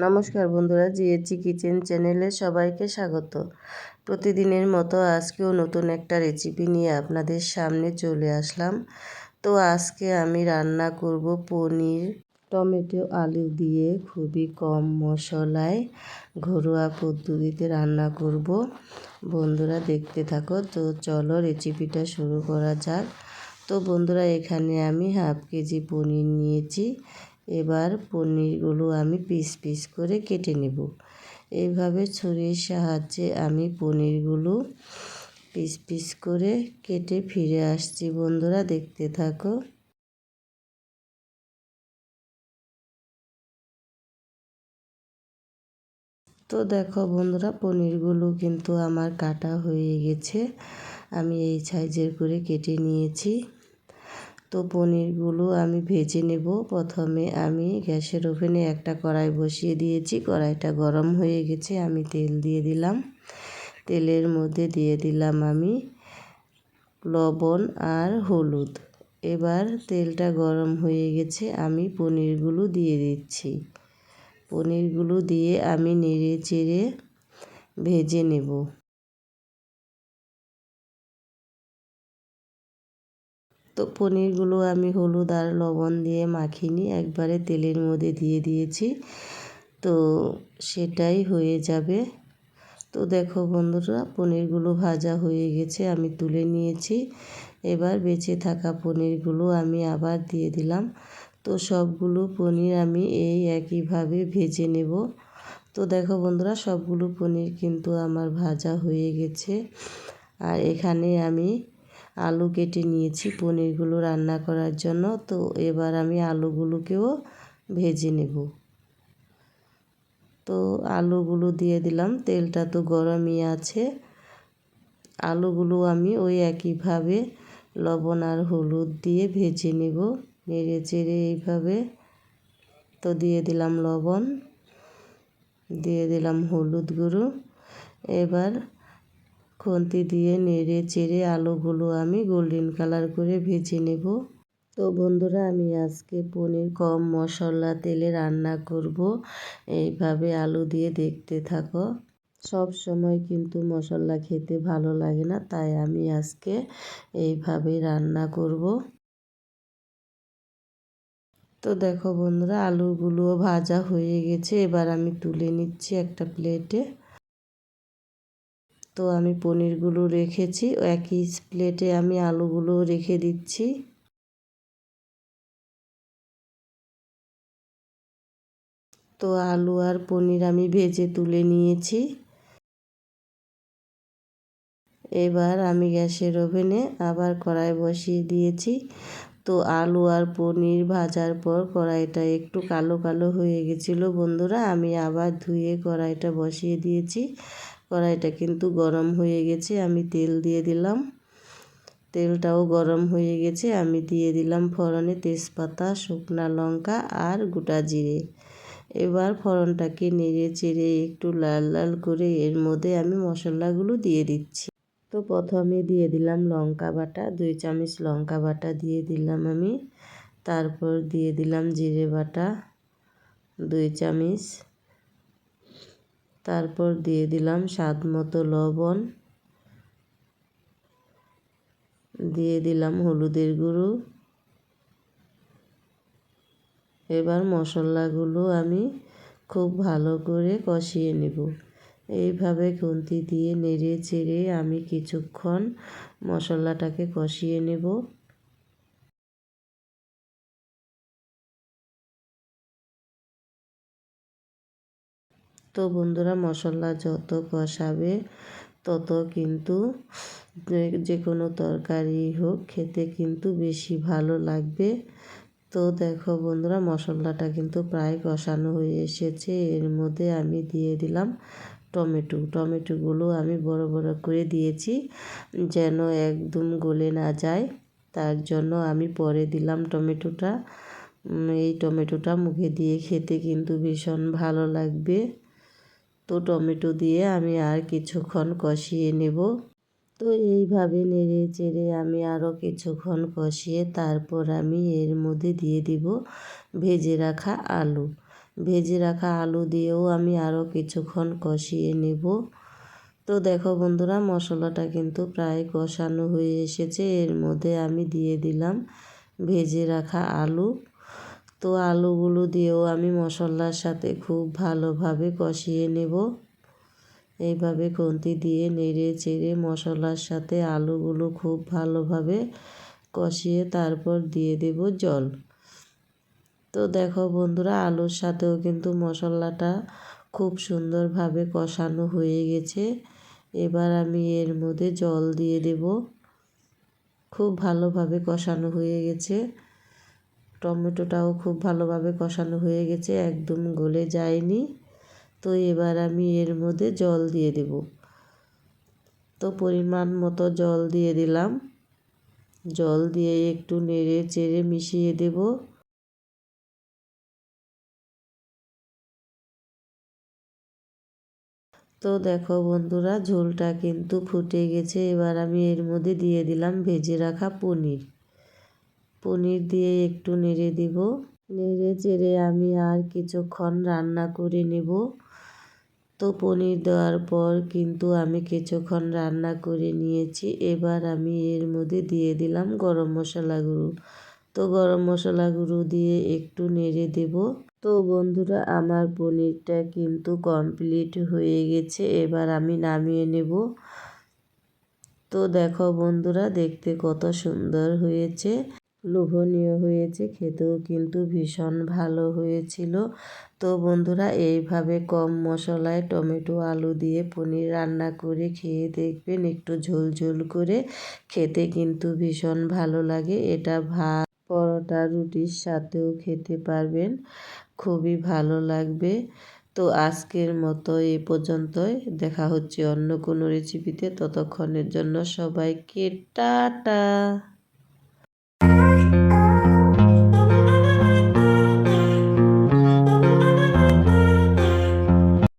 নমস্কার বন্ধুরা, জিএচি কিচেন চ্যানেলে সবাইকে স্বাগত। প্রতিদিনের মতো আজকেও নতুন একটা রেসিপি নিয়ে আপনাদের সামনে চলে আসলাম। তো আজকে আমি রান্না করব পনির, টমেটো, আলু দিয়ে খুবই কম মশলায় ঘরোয়া পদ্ধতিতে রান্না করব। বন্ধুরা দেখতে থাকো। তো চলো রেসিপিটা শুরু করা যাক। তো বন্ধুরা, এখানে আমি হাফ কেজি পনির নিয়েছি। এবার পনিরগুলো আমি পিস পিস করে কেটে নেব। এইভাবে ছুরির সাহায্যে আমি পনিরগুলো পিস পিস করে কেটে ফিরে আসছি। বন্ধুরা দেখতে থাকো। তো দেখো বন্ধুরা, পনিরগুলো কিন্তু আমার কাটা হয়ে গেছে। আমি এই সাইজের করে কেটে নিয়েছি। তো পনিরগুলো আমি ভেজে নেব। প্রথমে আমি গ্যাসের ওভেনে একটা কড়াই বসিয়ে দিয়েছি। কড়াইটা গরম হয়ে গেছে। আমি তেল দিয়ে দিলাম। তেলের মধ্যে দিয়ে দিলাম আমি লবণ আর হলুদ। এবার তেলটা গরম হয়ে গেছে। আমি পনিরগুলো দিয়ে দিচ্ছি। পনিরগুলো দিয়ে আমি নেড়ে চেড়ে ভেজে নেব। তো পনিরগুলো আমি হলুদ আর লবণ দিয়ে মাখিনি, একবারে তেলের মধ্যে দিয়ে দিয়েছি। তো সেটাই হয়ে যাবে। তো দেখো বন্ধুরা, পনিরগুলো ভাজা হয়ে গেছে, আমি তুলে নিয়েছি। এবার বেঁচে থাকা পনিরগুলো আমি আবার দিয়ে দিলাম। তো সবগুলো পনির আমি এই একইভাবে ভেজে নেব। তো দেখো বন্ধুরা, সবগুলো পনির কিন্তু আমার ভাজা হয়ে গেছে। আর এখানে আমি আলু কেটে নিয়েছি পনিরগুলো রান্না করার জন্য। তো এবার আমি আলুগুলোকেও ভেজে নেব। তো আলুগুলো দিয়ে দিলাম। তেলটা তো গরমই আছে। আলুগুলো আমি ওই একইভাবে লবণ আর হলুদ দিয়ে ভেজে নেব, নেড়ে চেড়ে এইভাবে। তো দিয়ে দিলাম লবণ, দিয়ে দিলাম হলুদ গুঁড়ো। এবার খুন্তি দিয়ে নেড়ে চেড়ে আলুগুলো আমি গোল্ডেন কালার করে ভেজে নেব। তো বন্ধুরা, আমি আজকে পনির কম মশলা তেলে রান্না করব। এইভাবে আলু দিয়ে দেখতে থাকো। সব সময় কিন্তু মশলা খেতে ভালো লাগে না, তাই আমি আজকে এইভাবে রান্না করব। তো দেখো বন্ধুরা, আলুগুলোও ভাজা হয়ে গেছে। এবার আমি তুলে নিচ্ছি একটা প্লেটে। তো আমি পনিরগুলো রেখেছি, একই প্লেটে আমি আলুগুলো রেখে দিচ্ছি। তো আলু আর পনির আমি ভেজে তুলে নিয়েছি। এবার আমি গ্যাসের ওভেনে আবার কড়াই বসিয়ে দিয়েছি। তো আলু আর পনির ভাজার পর কড়াইটা একটু কালো কালো হয়ে গেছিলো বন্ধুরা। আমি আবার ধুয়ে কড়াইটা বসিয়ে দিয়েছি। কড়াইটা কিন্তু গরম হয়ে গেছে। আমি তেল দিয়ে দিলাম। তেলটাও গরম হয়ে গেছে। আমি দিয়ে দিলাম ফোড়নে তেজপাতা, শুকনো লঙ্কা আর গোটা জিরে। এবার ফোড়নটাকে নেড়ে চেড়ে একটু লাল লাল করে এর মধ্যে আমি মশলাগুলো দিয়ে দিচ্ছি। তো প্রথমে দিয়ে দিলাম লঙ্কা বাটা, 2 চামচ লঙ্কা বাটা দিয়ে দিলাম আমি। তারপর দিয়ে দিলাম জিরে বাটা 2 চামচ। তারপর দিয়ে দিলাম স্বাদ মতো লবণ, দিয়ে দিলাম হলুদের গুঁড়ো। এবার মশলাগুলো আমি খুব ভালো করে কষিয়ে নেব। এইভাবে খুন্তি দিয়ে নেড়ে চেড়ে আমি কিছুক্ষণ মশলাটাকে কষিয়ে নেব। তো বন্ধুরা, মশলা যত কষাবে তত কিন্তু যে কোনো তরকারি হোক খেতে কিন্তু বেশি ভালো লাগবে। তো দেখো বন্ধুরা, মশলাটা কিন্তু প্রায় কষানো হয়ে এসেছে। এর মধ্যে আমি দিয়ে দিলাম টমেটোগুলো আমি বড় বড় করে দিয়েছি, যেন একদম গলে না যায়। তার জন্য আমি পরে দিলাম টমেটোটা। এই টমেটোটা মুখে দিয়ে খেতে কিন্তু ভীষণ ভালো লাগবে। তো টমেটো দিয়ে আমি আর কিছুক্ষণ কষিয়ে নেব। তো এইভাবে নেড়ে চেড়ে আমি আরও কিছুক্ষণ কষিয়ে তারপর আমি এর মধ্যে দিয়ে দিব ভেজে রাখা আলু। ভেজে রাখা আলু দিয়েও আমি আরও কিছুক্ষণ কষিয়ে নেব। তো দেখো বন্ধুরা, মশলাটা কিন্তু প্রায় কষানো হয়ে এসেছে। এর মধ্যে আমি দিয়ে দিলাম ভেজে রাখা আলু। তো আলুগুলো দিয়েও আমি মশলার সাথে খুব ভালোভাবে কষিয়ে নেব। এইভাবে খুন্তি দিয়ে নেড়ে চেড়ে মশলার সাথে আলুগুলো খুব ভালোভাবে কষিয়ে তারপর দিয়ে দেব জল। তো দেখো বন্ধুরা, আলুর সাথেও কিন্তু মশলাটা খুব সুন্দরভাবে কষানো হয়ে গেছে। এবার আমি এর মধ্যে জল দিয়ে দেব। খুব ভালোভাবে কষানো হয়ে গেছে। টমেটোটাও খুব ভালোভাবে কষানো হয়ে গেছে, একদম গলে যায়নি। তো এবার আমি এর মধ্যে জল দিয়ে দেব। তো পরিমাণ মতো জল দিয়ে দিলাম। জল দিয়ে একটু নেড়ে চেড়ে মিশিয়ে দেব। তো দেখো বন্ধুরা, ঝোলটা কিন্তু ফুটে গেছে। এবার আমি এর মধ্যে দিয়ে দিলাম ভেজে রাখা পনির। পনির দিয়ে একটু নেড়ে দিব। নেড়ে চেড়ে আমি আর কিছুক্ষণ রান্না করে নেব। তো পনির দেওয়ার পর কিন্তু আমি কিছুক্ষণ রান্না করে নিয়েছি। এবার আমি এর মধ্যে দিয়ে দিলাম গরম মশলা গুঁড়ো। তো গরম মশলা গুঁড়ো দিয়ে একটু নেড়ে দেব। তো বন্ধুরা, আমার পনিরটা কিন্তু কমপ্লিট হয়ে গেছে। এবার আমি নামিয়ে নেব। তো দেখো বন্ধুরা, দেখতে কত সুন্দর হয়েছে, লোভনীয় হয়েছে, খেতেও কিন্তু ভীষণ ভালো হয়েছিল। তো বন্ধুরা, এইভাবে কম মশলায় টমেটো আলু দিয়ে পনির রান্না করে খেয়ে দেখবেন, একটু ঝোল ঝোল করে, খেতে কিন্তু ভীষণ ভালো লাগে। এটা ভাত, পরোটা, রুটির সাথেও খেতে পারবেন, খুবই ভালো লাগবে। তো আজকের মতো এ পর্যন্তই। দেখা হচ্ছে অন্য কোনো রেসিপিতে। ততক্ষণের জন্য সবাইকে টাটা।